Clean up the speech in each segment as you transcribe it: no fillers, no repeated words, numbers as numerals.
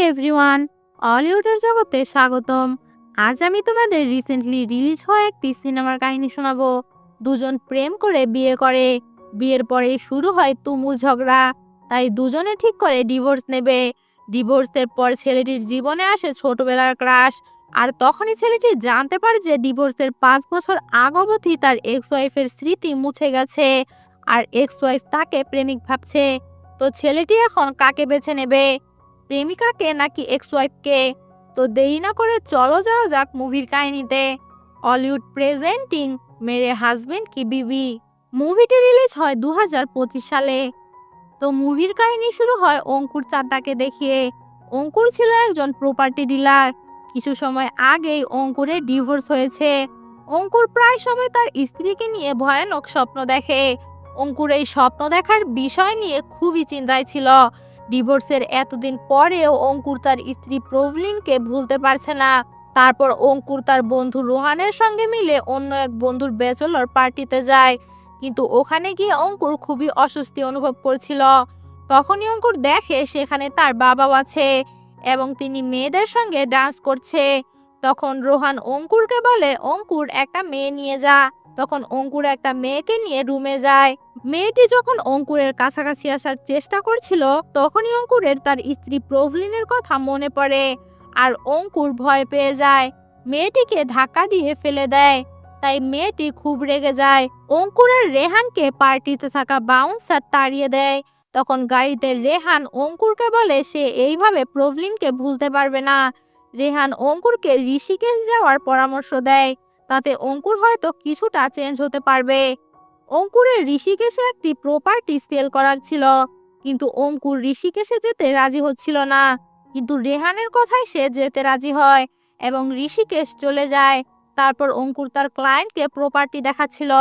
Everyone, হলিউডের জগতে স্বাগতম। আজ আমি তোমাদের রিসেন্টলি রিলিজ হওয়া একটি সিনেমার কাহিনী শোনাবো। দুজন প্রেম করে বিয়ে করে, বিয়ের পরে শুরু হয় তুমুল ঝগড়া। তাই দুজনে ঠিক করে ডিভোর্স নেবে। ডিভোর্সের পর ছেলেটির জীবনে আসে ছোটবেলার ক্রাশ। আর তখনই ছেলেটি জানতে পারে যে ডিভোর্সের 5 বছর আগ অবধি তার এক্স ওয়াইফের স্মৃতি মুছে গেছে, আর এক্স ওয়াইফ তাকে প্রেমিক ভাবছে। তো ছেলেটি এখন কাকে বেছে নেবে, প্রেমিকাকে নাকি এক্স ওয়াইফকে? তো দেরি না করে চলো যাওয়া যাক মুভির কাহিনীতে। হলিউড প্রেজেন্টিং মেরে হাজবেন্ড কি বিবি। মুভিটি রিলিজ হয় 2025 সালে। তো মুভির কাহিনী শুরু হয় অঙ্কুর চাড্ডাকে দেখিয়ে। অঙ্কুর ছিল একজন প্রপার্টি ডিলার। কিছু সময় আগেই অঙ্কুরের ডিভোর্স হয়েছে। অঙ্কুর প্রায় সময় তার স্ত্রীকে নিয়ে ভয়ানক স্বপ্ন দেখে। অঙ্কুর এই স্বপ্ন দেখার বিষয় নিয়ে খুবই চিন্তায় ছিল। ডিভোর্সের এতদিন পরেও অঙ্কুর তার স্ত্রী প্রভলিনকে ভুলতে পারছে না। তারপর অঙ্কুর তার বন্ধু রোহানের সঙ্গে মিলে অন্য এক বন্ধুর ব্যাচেলর পার্টিতে যায়। কিন্তু ওখানে গিয়ে অঙ্কুর খুবই অস্বস্তি অনুভব করছিল। তখনই অঙ্কুর দেখে সেখানে তার বাবাও আছে এবং তিনি মেয়েদের সঙ্গে ডান্স করছে। তখন রোহান অঙ্কুরকে বলে, অঙ্কুর একটা মেয়ে নিয়ে যা। তখন অঙ্কুর একটা মেয়েকে নিয়ে রুমে যায়। মেয়েটি যখন অঙ্কুরের কাছাকাছি আসার চেষ্টা করছিল, তখনই অঙ্কুরের তার স্ত্রী প্রভলিনের কথা মনে পড়ে। আর অঙ্কুর ভয় পেয়ে যায়, মেয়েটিকে ধাক্কা দিয়ে ফেলে দেয়। তাই মেয়েটি খুব রেগে যায়। অঙ্কুর আর রেহানকে পার্টিতে থাকা বাউন্সার তাড়িয়ে দেয়। তখন গাড়িতে রেহান অঙ্কুরকে বলে সে এইভাবে প্রভলিনকে ভুলতে পারবে না। রেহান অঙ্কুরকে ঋষিকেশ যাওয়ার পরামর্শ দেয়, তাতে অঙ্কুর হয়তো কিছুটা চেঞ্জ হতে পারবে। অঙ্কুরের ঋষিকেশে একটি প্রপার্টি সেল করার ছিল, কিন্তু অঙ্কুর ঋষিকেশে যেতে রাজি হচ্ছিল না। কিন্তু রেহানের কথায় সে যেতে রাজি হয় এবং ঋষিকেশ চলে যায়। তারপর অঙ্কুর তার ক্লায়েন্টকে প্রপার্টি দেখাচ্ছিল।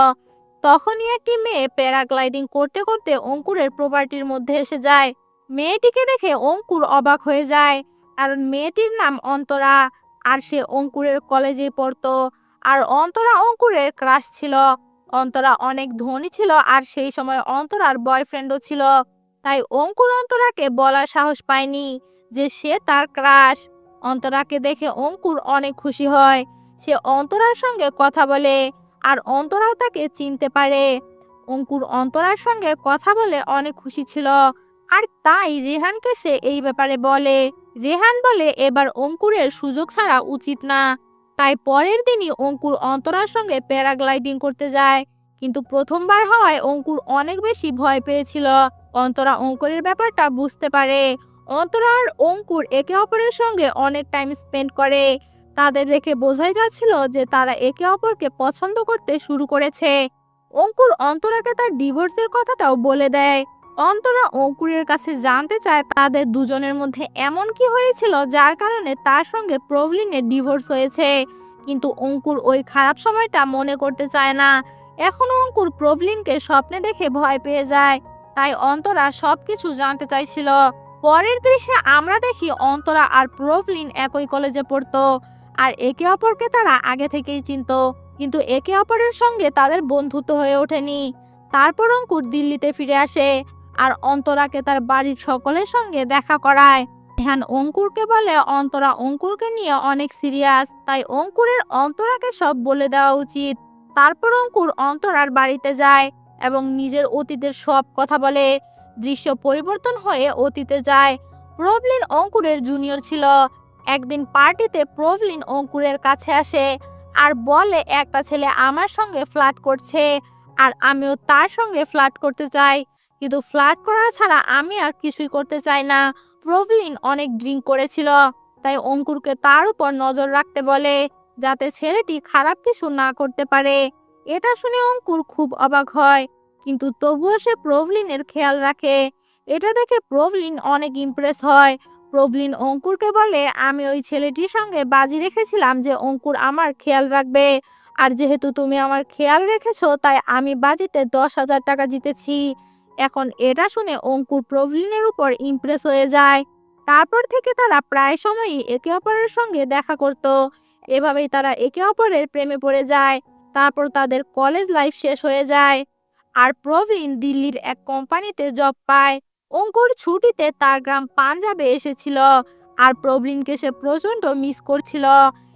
তখনই একটি মেয়ে প্যারাগ্লাইডিং করতে করতে অঙ্কুরের প্রপার্টির মধ্যে এসে যায়। মেয়েটিকে দেখে অঙ্কুর অবাক হয়ে যায়, কারণ মেয়েটির নাম অন্তরা, আর সে অঙ্কুরের কলেজে পড়তো। আর অন্তরা অঙ্কুরের ক্রাশ ছিল। অন্তরা অনেক ধনী ছিল, আর সেই সময় অন্তরার বয়ফ্রেন্ডও ছিল। তাই অঙ্কুর অন্তরাকে বলার সাহস পায়নি যে সে তার ক্রাশ। অন্তরাকে দেখে অঙ্কুর অনেক খুশি হয়। সে অন্তরার সঙ্গে কথা বলে, আর অন্তরাও তাকে চিনতে পারে। অঙ্কুর অন্তরার সঙ্গে কথা বলে অনেক খুশি ছিল, আর তাই রেহানকে সে এই ব্যাপারে বলে। রেহান বলে এবার অঙ্কুরের সুযোগ ছাড়া উচিত না। তাই পরের দিনই অঙ্কুর অন্তরার সঙ্গে প্যারাগ্লাইডিং করতে যায়। কিন্তু প্রথমবার হওয়ায় অঙ্কুর অনেক বেশি ভয় পেয়েছিল। অন্তরা অঙ্কুরের ব্যাপারটা বুঝতে পারে। অন্তরা আর অঙ্কুর একে অপরের সঙ্গে অনেক টাইম স্পেন্ড করে। তাদের দেখে বোঝাই যাচ্ছিল যে তারা একে অপরকে পছন্দ করতে শুরু করেছে। অঙ্কুর অন্তরাকে তার ডিভোর্সের কথাটাও বলে দেয়। অন্তরা অঙ্কুরের কাছে জানতে চায় তাদের দুজনের মধ্যে এমন কি হয়েছিল যার কারণে তার সঙ্গে প্রভলিনের ডিভোর্স হয়েছে। কিন্তু অঙ্কুর ওই খারাপ সময়টা মনে করতে চায় না। এখনো অঙ্কুর প্রভলিনকে স্বপ্নে দেখে ভয় পেয়ে যায়। তাই অন্তরা সবকিছু জানতে চাইছিল। পরের দৃশ্যে আমরা দেখি অন্তরা আর প্রভলিন একই কলেজে পড়তো, আর একে অপরকে তারা আগে থেকেই চিনতো, কিন্তু একে অপরের সঙ্গে তাদের বন্ধুত্ব হয়ে ওঠেনি। তারপর অঙ্কুর দিল্লিতে ফিরে আসে, আর অন্তরাকে তার বাড়ির সকলের সঙ্গে দেখা করায়। ধ্যান অঙ্কুরকে বলে অন্তরা অঙ্কুরকে নিয়ে অনেক সিরিয়াস, তাই অঙ্কুরের অন্তরাকে সব বলে দেওয়া উচিত। তারপর অঙ্কুর অন্তরার বাড়িতে যায় এবং নিজের অতীতের সব কথা বলে। দৃশ্য পরিবর্তন হয়ে অতীতে যায়। প্রভলিন অঙ্কুরের জুনিয়র ছিল। একদিন পার্টিতে প্রভলিন অঙ্কুরের কাছে আসে আর বলে একটা ছেলে আমার সঙ্গে ফ্লার্ট করছে, আর আমিও তার সঙ্গে ফ্লার্ট করতে চাই, কিন্তু ফ্লার্ট করা ছাড়া আমি আর কিছুই করতে চাই না। প্রভলিন অনেক ড্রিঙ্ক করেছিল, তাই অঙ্কুরকে তার উপর নজর রাখতে বলে, যাতে ছেলেটি খারাপ কিছু না করতে পারে। এটা শুনে অঙ্কুর খুব অবাক হয়, কিন্তু তবুও সে প্রভলিনের খেয়াল রাখে। এটা দেখে প্রভলিন অনেক ইমপ্রেস হয়। প্রভলিন অঙ্কুরকে বলে, আমি ওই ছেলেটির সঙ্গে বাজি রেখেছিলাম যে অঙ্কুর আমার খেয়াল রাখবে, আর যেহেতু তুমি আমার খেয়াল রেখেছো তাই আমি বাজিতে 10,000 টাকা জিতেছি। এখন এটা শুনে অঙ্কুর প্রভলিনের উপর ইমপ্রেস হয়ে যায়। তারপর থেকে তারা প্রায় সময়ই একে অপরের সঙ্গে দেখা করত। এভাবেই তারা একে অপরের প্রেমে পড়ে যায়। তারপর তাদের কলেজ লাইফ শেষ হয়ে যায়, আর প্রবীণ দিল্লির এক কোম্পানিতে জব পায়। অঙ্কুর ছুটিতে তার গ্রাম পাঞ্জাবে এসেছিল, আর প্রবলিনকে সে প্রচণ্ড মিস করছিল।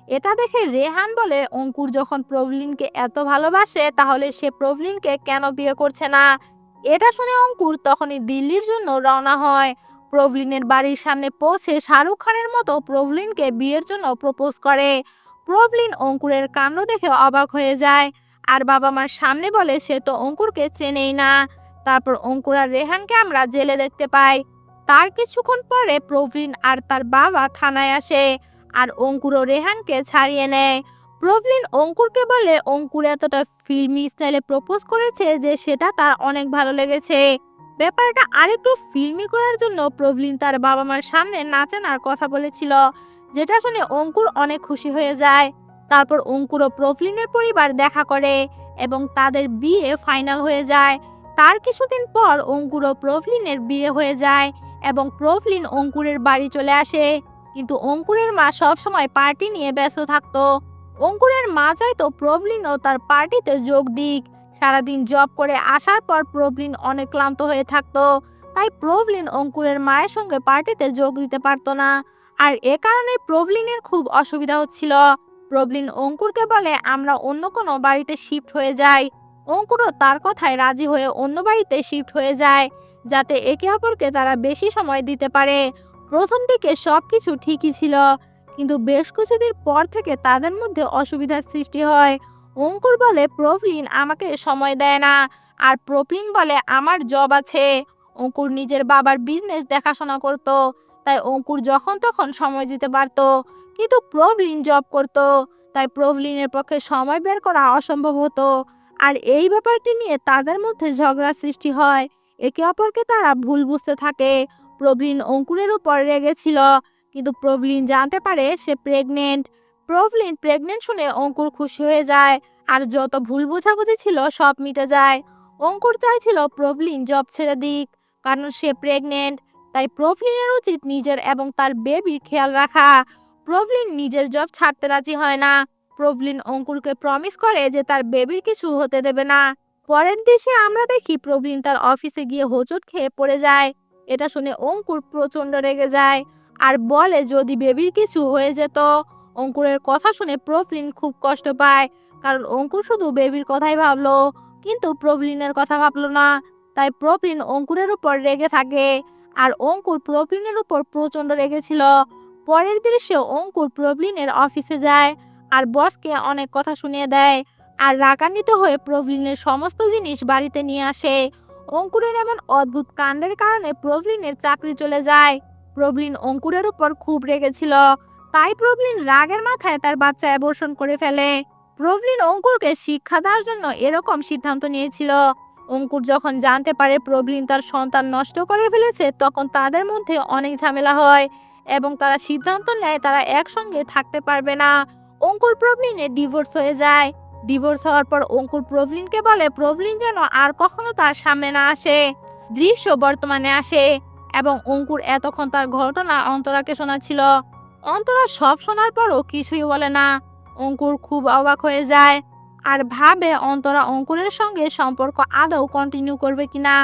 এটা দেখে রেহান বলে, অঙ্কুর যখন প্রবলিনকে এত ভালোবাসে তাহলে সে প্রবলিনকে কেন বিয়ে করছে না। এটা শুনে অঙ্কুর তখনই দিল্লির জন্য রওনা হয়। প্রবলিনের বাড়ির সামনে পৌঁছে শাহরুখ খানের মতো প্রবলিনকে বিয়ের জন্য প্রপোজ করে। প্রবলিন অঙ্কুরের কাণ্ড দেখে অবাক হয়ে যায় আর বাবা মার সামনে বলে সে তো অঙ্কুরকে চেনেই না। তারপর অঙ্কুর আর রেহানকে আমরা জেলে দেখতে পাই। তার কিছুক্ষণ পরে প্রবলিন আর তার বাবা থানায় আসে আর অঙ্কুর ও রেহানকে ছাড়িয়ে নেয়। প্রবলিন অঙ্কুরকে বলে অঙ্কুর এতটা ফিল্মি স্টাইলে প্রপোজ করেছে যে সেটা তার অনেক ভালো লেগেছে। ব্যাপারটা আরেকটু ফিল্মি করার জন্য প্রবলিন তার বাবা মার সামনে নাচানোর কথা বলেছিল, যেটা শুনে অঙ্কুর অনেক খুশি হয়ে যায়। তারপর অঙ্কুর ও প্রবলিনের পরিবার দেখা করে এবং তাদের বিয়ে ফাইনাল হয়ে যায়। তার কিছুদিন পর অঙ্কুর ও প্রবলিনের বিয়ে হয়ে যায় এবং প্রবলিন অঙ্কুরের বাড়ি চলে আসে। কিন্তু অঙ্কুরের মা সবসময় পার্টি নিয়ে ব্যস্ত থাকতো। অঙ্কুরের মা চাইতো প্রবলিনও তার পার্টিতে যোগ দিক। সারাদিন জব করে আসার পর প্রবলিন অনেক ক্লান্ত হয়ে থাকতো, তাই প্রবলিন অঙ্কুরের মায়ের সঙ্গে পার্টিতে যোগ দিতে পারতো না। আর এ কারণে প্রবলিনের খুব অসুবিধা হচ্ছিল। প্রবলিন অঙ্কুরকে বলে আমরা অন্য কোনো বাড়িতে শিফট হয়ে যাই। অঙ্কুরও তার কথায় রাজি হয়ে অন্য বাড়িতে শিফট হয়ে যায়, যাতে একে অপরকে তারা বেশি সময় দিতে পারে। প্রথম দিকে সবকিছু ঠিকই ছিল, কিন্তু বেশ কিছুদিন পর থেকে তাদের মধ্যে অসুবিধার সৃষ্টি হয়। অঙ্কুর বলে প্রবলিন আমাকে সময় দেয় না, আর প্রবলিন বলে আমার জব আছে। অঙ্কুর নিজের বাবার বিজনেস দেখাশোনা করত, তাই অঙ্কুর যখন তখন সময় দিতে পারত, কিন্তু প্রবলিন জব করত, তাই প্রবলিনের পক্ষে সময় বের করা অসম্ভব হতো। আর এই ব্যাপারটি নিয়ে তাদের মধ্যে ঝগড়া সৃষ্টি হয়। একে অপরকে তারা ভুল বুঝতে থাকে। প্রবলিন অঙ্কুরের উপর রেগেছিল, কিন্তু প্রবলিন জানতে পারে সে প্রেগনেন্ট। প্রবলিন প্রেগনেন্ট শুনে অঙ্কুর খুশি হয়ে যায় আর যত ভুল বোঝাবুঝি ছিল সব মিটে যায়। অঙ্কুর চাইছিল প্রবলিন জব ছেড়ে দিক, কারণ সে প্রেগনেন্ট। তাই প্রবলিনের উচিত নিজের এবং তার বেবির খেয়াল রাখা। প্রবলিন নিজের জব ছাড়তে রাজি হয় না। প্রবলিন অঙ্কুরকে প্রমিস করে যে তার বেবির কিছু হতে দেবে না। পরের দেশে আমরা দেখি প্রবলিন তার অফিসে গিয়ে হোঁচট খেয়ে পড়ে যায়। এটা শুনে অঙ্কুর প্রচণ্ড রেগে যায় আর বলে যদি বেবির কিছু হয়ে যেত। অঙ্কুরের কথা শুনে প্রবলিন খুব কষ্ট পায়, কারণ অঙ্কুর শুধু বেবির কথাই ভাবলো, কিন্তু প্রবলিনের কথা ভাবলো না। তাই প্রবলিন অঙ্কুরের উপর রেগে থাকে আর অঙ্কুর প্রবলিনের উপর প্রচণ্ড রেগেছিল। পরের দৃশ্যে অঙ্কুর প্রবলিনের অফিসে যায় আর বসকে অনেক কথা শুনিয়ে দেয় আর রাগান্বিত হয়ে প্রবলিনের সমস্ত জিনিস বাড়িতে নিয়ে আসে। অঙ্কুরের এমন অদ্ভুত কাণ্ডের কারণে প্রবলিনের চাকরি চলে যায়। প্রবলিন অঙ্কুরের উপর খুব রেগেছিল, তাই প্রবলিন রাগের মাথায় তার বাচ্চা অ্যাবর্শন করে ফেলে। প্রবলিন অঙ্কুরকে শিক্ষা দেওয়ার জন্য এরকম সিদ্ধান্ত নিয়েছিল। অঙ্কুর যখন জানতে পারে প্রবলিন তার সন্তান নষ্ট করে ফেলেছে, তখন তাদের মধ্যে অনেক ঝামেলা হয় এবং তারা সিদ্ধান্ত নেয় তারা একসঙ্গে থাকতে পারবে না। অঙ্কুর প্রবলিনের ডিভোর্স হয়ে যায়। ডিভোর্স হওয়ার পর অঙ্কুর প্রবলিনকে বলে প্রবলিন যেন আর কখনো তার সামনে না আসে। দৃশ্য বর্তমানে আসে এবং অঙ্কুর এতক্ষণ তার ঘটনা অন্তরাকে শোনাচ্ছিল। অন্তরা সব শোনার পরও কিছুই বলে না। অঙ্কুর খুব অবাক হয়ে যায় আর ভাবে অন্তরা অঙ্কুরের সঙ্গে সম্পর্ক আদৌ কন্টিনিউ করবে কিনা।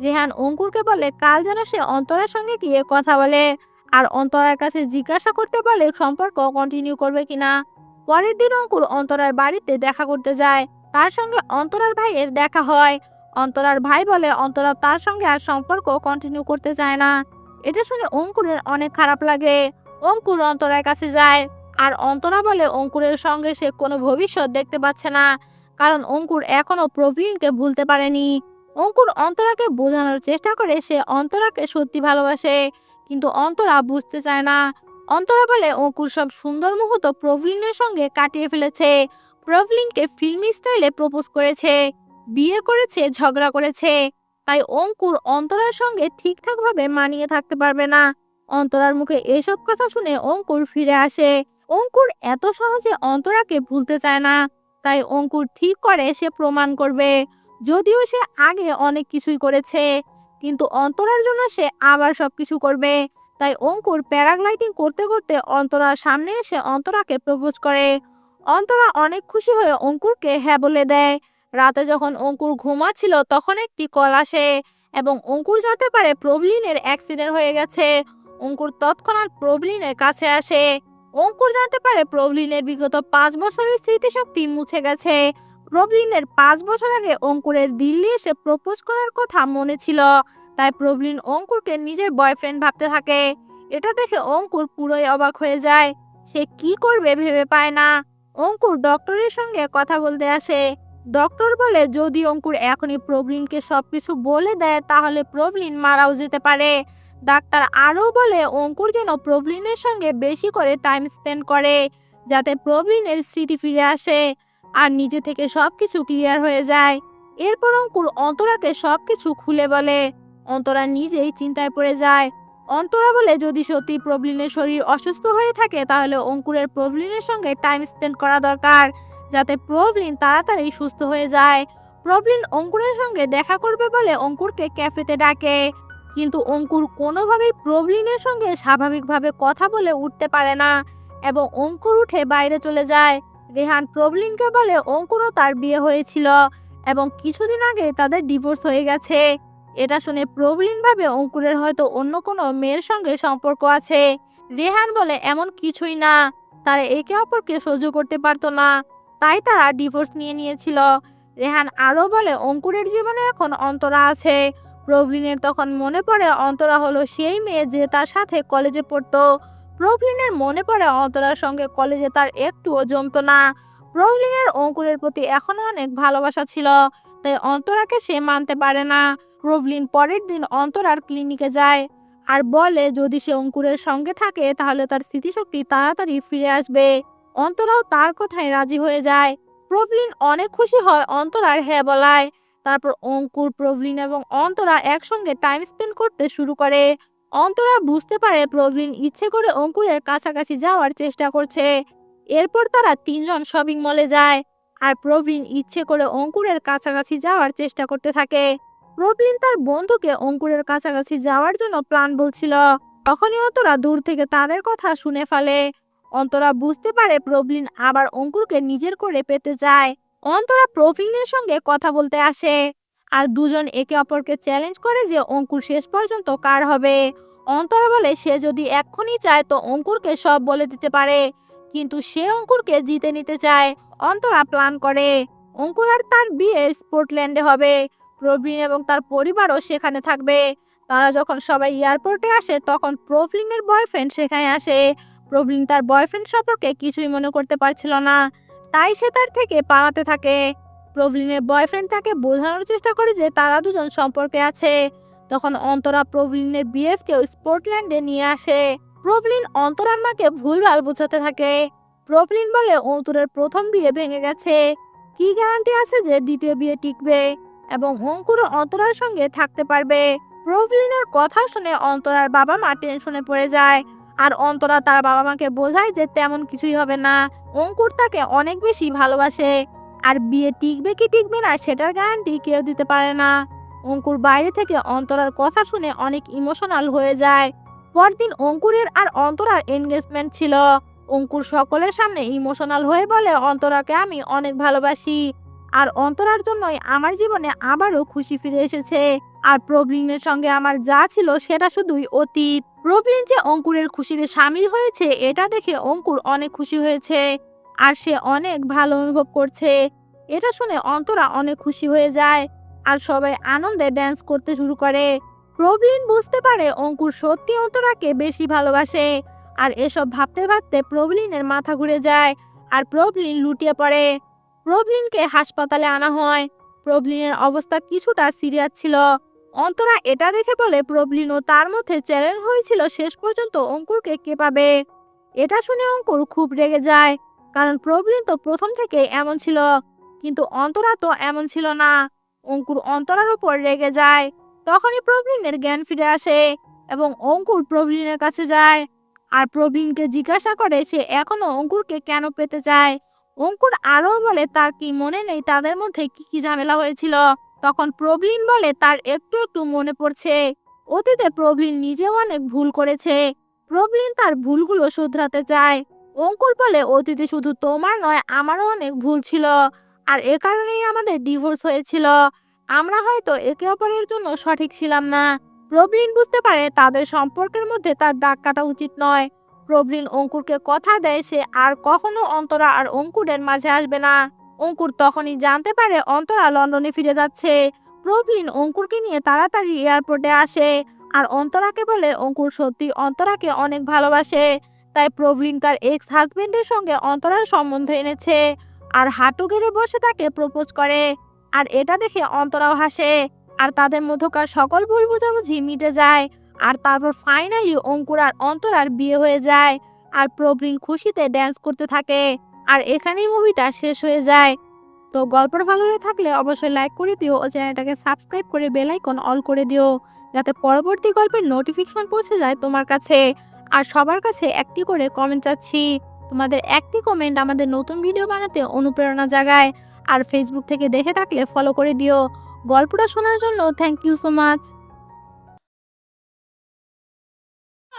রেহান অঙ্কুরকে বলে কাল যেন সে অন্তরার সঙ্গে গিয়ে কথা বলে আর অন্তরার কাছে জিজ্ঞাসা করতে বলে সম্পর্ক কন্টিনিউ করবে কিনা। পরের দিন অঙ্কুর অন্তরার বাড়িতে দেখা করতে যায়। তার সঙ্গে অন্তরার ভাইয়ের দেখা হয়। অন্তরার ভাই বলে অন্তরা তার সঙ্গে আর সম্পর্ক কন্টিনিউ করতে চায় না। এটা শুনে অঙ্কুরের অনেক খারাপ লাগে। অঙ্কুর অন্তরার কাছে যায় আর অন্তরা বলে অঙ্কুরের সঙ্গে সে কোনো ভবিষ্যৎ দেখতে পাচ্ছে না, কারণ অঙ্কুর এখনো প্রবলিনকে ভুলতে পারেনি। অঙ্কুর অন্তরাকে বোঝানোর চেষ্টা করে সে অন্তরাকে সত্যি ভালোবাসে, কিন্তু অন্তরা বুঝতে চায় না। অন্তরা বলে অঙ্কুর সব সুন্দর মুহূর্ত প্রবলিনের সঙ্গে কাটিয়ে ফেলেছে, প্রবলিনকে ফিল্মি স্টাইলে প্রপোজ করেছে, বিয়ে করেছে, ঝগড়া করেছে, তাই অঙ্কুর অন্তরার সঙ্গে ঠিকঠাকভাবে মানিয়ে থাকতে পারবে না। অন্তরার মুখে এসব কথা শুনে অঙ্কুর ফিরে আসে। অঙ্কুর এত সহজে অন্তরাকে ভুলতে চায় না, তাই অঙ্কুর ঠিক করে সে প্রমাণ করবে। যদিও সে আগে অনেক কিছুই করেছে, কিন্তু অন্তরার জন্য সে আবার সবকিছু করবে। তাই অঙ্কুর প্যারাগ্লাইডিং করতে করতে অন্তরার সামনে এসে অন্তরাকে প্রপোজ করে। অন্তরা অনেক খুশি হয়ে অঙ্কুরকে হ্যাঁ বলে দেয়। রাতে যখন অঙ্কুর ঘুমাচ্ছিল তখন একটি কল আসে এবং অঙ্কুর জানতে পারে প্রবলিনের অ্যাক্সিডেন্ট হয়ে গেছে। অঙ্কুর তৎক্ষণাৎ প্রবলিনের কাছে আসে। অঙ্কুর জানতে পারে প্রবলিনের বিগত 5 বছরের স্মৃতিশক্তি মুছে গেছে। প্রবলিনের 5 বছর আগে অঙ্কুরের দিল্লি এসে প্রপোজ করার কথা মনে ছিল, তাই প্রবলিন অঙ্কুরকে নিজের বয়ফ্রেন্ড ভাবতে থাকে। এটা দেখে অঙ্কুর পুরোই অবাক হয়ে যায়। সে কি করবে ভেবে পায় না। অঙ্কুর ডক্টরের সঙ্গে কথা বলতে আসে। ডক্টর বলে যদি অঙ্কুর এখনই প্রবলিনকে সবকিছু বলে দেয় তাহলে প্রবলিন মারাও যেতে পারে। ডাক্তার আরও বলে অঙ্কুর যেন প্রবলিনের সঙ্গে বেশি করে টাইম স্পেন্ড করে, যাতে প্রবলিনের স্মৃতি ফিরে আসে আর নিজে থেকে সবকিছু ক্লিয়ার হয়ে যায়। এরপর অঙ্কুর অন্তরাকে সবকিছু খুলে বলে। অন্তরা নিজেই চিন্তায় পড়ে যায়। অন্তরা বলে যদি সত্যি প্রবলিনের শরীর অসুস্থ হয়ে থাকে তাহলে অঙ্কুরের প্রবলিনের সঙ্গে টাইম স্পেন্ড করা দরকার, যাতে প্রবলিন তাড়াতাড়ি সুস্থ হয়ে যায়। প্রবলিন অঙ্কুরের সঙ্গে দেখা করবে বলে অঙ্কুরকে ক্যাফেতে ডাকে, কিন্তু অঙ্কুর কোনোভাবেই প্রবলিনের সঙ্গে স্বাভাবিকভাবে কথা বলে উঠতে পারে না এবং অঙ্কুর উঠে বাইরে চলে যায়। রেহান প্রবলিনকে বলে অঙ্কুরও তার বিয়ে হয়েছিল এবং কিছুদিন আগে তাদের ডিভোর্স হয়ে গেছে। এটা শুনে প্রবলিন ভাবে অঙ্কুরের হয়তো অন্য কোনো মেয়ের সঙ্গে সম্পর্ক আছে। রেহান বলে এমন কিছুই না, তারা একে অপরকে সহ্য করতে পারতো না, তাই তারা ডিভোর্স নিয়ে নিয়েছিল। রেহান আরও বলে অঙ্কুরের জীবনে এখন অন্তরা আছে। প্রবলিনের তখন মনে পড়ে অন্তরা হলো সেই মেয়ে যে তার সাথে কলেজে পড়তো। প্রবলিনের মনে পড়ে অন্তরার সঙ্গে কলেজে তার একটুও জমতো না। প্রবলিনের অঙ্কুরের প্রতি এখনো অনেক ভালোবাসা ছিল, তাই অন্তরাকে সে মানতে পারে না। প্রবলিন পরের দিন অন্তরার ক্লিনিকে যায় আর বলে যদি সে অঙ্কুরের সঙ্গে থাকে তাহলে তার স্মৃতিশক্তি তাড়াতাড়ি ফিরে আসবে। অন্তরাও তার কথায় রাজি হয়ে যায়। প্রবলিন অনেক খুশি হয় অন্তরার হ্যাঁ বলায়। তারপর অঙ্কুর, প্রবলিন এবং অন্তরা একসঙ্গে টাইম স্পেন্ড করতে শুরু করে। অন্তরা বুঝতে পারে প্রবলিন ইচ্ছে করে অঙ্কুরের কাছাকাছি যাওয়ার চেষ্টা করছে। এরপর তারা তিনজন শপিং মলে যায় আর প্রবলিন ইচ্ছে করে অঙ্কুরের কাছাকাছি যাওয়ার চেষ্টা করতে থাকে। প্রবলিন তার বন্ধুকে অঙ্কুরের কাছাকাছি যাওয়ার জন্য প্ল্যান বলছিল, তখনই অন্তরা দূর থেকে তাদের কথা শুনে ফেলে। অন্তরা বুঝতে পারে প্রবলিন আবার অঙ্কুরকে নিজের করে পেতে চায়। অন্তরা প্রবলিনের সঙ্গে কথা বলতে আসে আর দুজন একে অপরকে চ্যালেঞ্জ করে যে অঙ্কুর শেষ পর্যন্ত কার হবে। অন্তরা বলে সে যদি এক্ষুনি চায় তো অঙ্কুরকে সব বলে দিতে পারে, কিন্তু সে অঙ্কুরকে জিতে নিতে চায়। অন্তরা প্ল্যান করে অঙ্কুর আর তার বিয়ে স্পোর্টল্যান্ডে হবে। প্রবলিন এবং তার পরিবারও সেখানে থাকবে। তারা যখন সবাই এয়ারপোর্টে আসে তখন প্রবলিনের বয়ফ্রেন্ড সেখানে আসে। প্রবলিন তার বয়ফ্রেন্ড সম্পর্কে কিছুই মনে করতে পারছিল না, তাই সে তার থেকে পালাতে থাকে। প্রবলিনের বয়ফ্রেন্ড তাকে বোঝানোর চেষ্টা করে যে তারা দুজন সম্পর্কে আছে। তখন অন্তরা প্রবলিনের বিএফকেও স্পোর্টল্যান্ডে নিয়ে আসে। প্রবলিন অন্তরার মাকে ভুলভাল বোঝাতে থাকে। প্রবলিন বলে অন্তরের প্রথম বিয়ে ভেঙে গেছে, কি গ্যারান্টি আছে যে দ্বিতীয় বিয়ে টিকবে এবং অঙ্কুরও অন্তরার সঙ্গে থাকতে পারবে। প্রবলিনের কথা শুনে অন্তরার বাবা মা টেনশনে পড়ে যায় আর অন্তরা তার বাবা মাকে বোঝায় যে তেমন কিছুই হবে না, অঙ্কুর তাকে অনেক বেশি ভালোবাসে আর বিয়ে টিকবে কি টিকবে না সেটার গ্যারান্টি কেউ দিতে পারে না। অঙ্কুর বাইরে থেকে অন্তরার কথা শুনে অনেক ইমোশনাল হয়ে যায়। পরদিন অঙ্কুরের আর অন্তরার এনগেজমেন্ট ছিল। অঙ্কুর সকলের সামনে ইমোশনাল হয়ে বলে অন্তরাকে আমি অনেক ভালোবাসি আর অন্তরার জন্যই আমার জীবনে আবারও খুশি ফিরে এসেছে আর প্রবলিনের সঙ্গে আমার যা ছিল সেটা শুধুই অতীত। প্রবলিন যে অঙ্কুরের খুশিতে সামিল হয়েছে এটা দেখে অঙ্কুর অনেক খুশি হয়েছে আর সে অনেক ভালো অনুভব করছে। এটা শুনে অন্তরা অনেক খুশি হয়ে যায় আর সবাই আনন্দে ড্যান্স করতে শুরু করে। প্রবলিন বুঝতে পারে অঙ্কুর সত্যি অন্তরাকে বেশি ভালোবাসে আর এসব ভাবতে ভাবতে প্রবলিনের মাথা ঘুরে যায় আর প্রবলিন লুটিয়ে পড়ে। প্রবলিনকে হাসপাতালে আনা হয়। প্রবলিনের অবস্থা কিছুটা সিরিয়াস ছিল। অন্তরা এটা দেখে বলে প্রবলিনও তার মধ্যে চ্যালেঞ্জ হয়েছিল শেষ পর্যন্ত অঙ্কুরকে কে পাবে। এটা শুনে অঙ্কুর খুব রেগে যায়, কারণ প্রবলিন তো প্রথম থেকে এমন ছিল, কিন্তু অন্তরা তো এমন ছিল না। অঙ্কুর অন্তরার উপর রেগে যায়। তখনই প্রবলিনের জ্ঞান ফিরে আসে এবং অঙ্কুর প্রবলিনের কাছে যায় আর প্রবলিনকে জিজ্ঞাসা করে সে এখনো অঙ্কুরকে কেন পেতে চায়। অঙ্কুর আরও বলে তার কি মনে নেই তাদের মধ্যে কি কি ঝামেলা হয়েছিল। তখন প্রবলিন বলে তার একটু একটু মনে পড়ছে, অতীতে প্রবলিন নিজেও অনেক ভুল করেছে। প্রবলিন তার ভুলগুলো শুধরাতে চায়। অঙ্কুর বলে অতীতে শুধু তোমার নয় আমারও অনেক ভুল ছিল আর এ কারণেই আমাদের ডিভোর্স হয়েছিল। আমরা হয়তো একে অপরের জন্য সঠিক ছিলাম না, প্রবীণ বুঝতে পারে তাদের সম্পর্কের মধ্যে তার দাগ কাটা উচিত নয়। প্রবীণ অঙ্কুরকে কথা দেয় সে আর কখনো অন্তরা আর অঙ্কুরের মাঝে আসবে না। অঙ্কুর তখনই জানতে পারে অন্তরা লন্ডনে ফিরে যাচ্ছে। প্রবীণ অঙ্কুরকে নিয়ে তাড়াতাড়ি এয়ারপোর্টে আসে আর অন্তরাকে বলে অঙ্কুর সত্যি অন্তরাকে অনেক ভালোবাসে। তাই প্রবীণ তার এক্স হাজবেন্ডের সঙ্গে অন্তরার সম্বন্ধ এনেছে আর হাঁটু গেড়ে বসে তাকে প্রপোজ করে। আর এটা দেখে অন্তরাও হাসে আর তাদের মধ্যকার সকল ভুল বোঝাবুঝি মিটে যায়। আর তারপর ফাইনালি অঙ্কুর আর অন্তরার বিয়ে হয়ে যায় আর প্রবীণ খুশিতে ড্যান্স করতে থাকে। আর এখানেই মুভিটা শেষ হয়ে যায়। তো গল্পটা ভালো লেগে থাকলে অবশ্যই লাইক করে দিও ও চ্যানেলটাকে সাবস্ক্রাইব করে বেল আইকন অল করে দিও, যাতে পরবর্তী গল্পের নোটিফিকেশন পৌঁছে যায় তোমার কাছে। আর সবার কাছে একটি করে কমেন্ট চাচ্ছি, তোমাদের একটি কমেন্ট আমাদের নতুন ভিডিও বানাতে অনুপ্রেরণা জাগায়। আর ফেসবুক থেকে দেখে থাকলে ফলো করে দিও। গল্পটা শোনার জন্য থ্যাংক ইউ সো মাচ।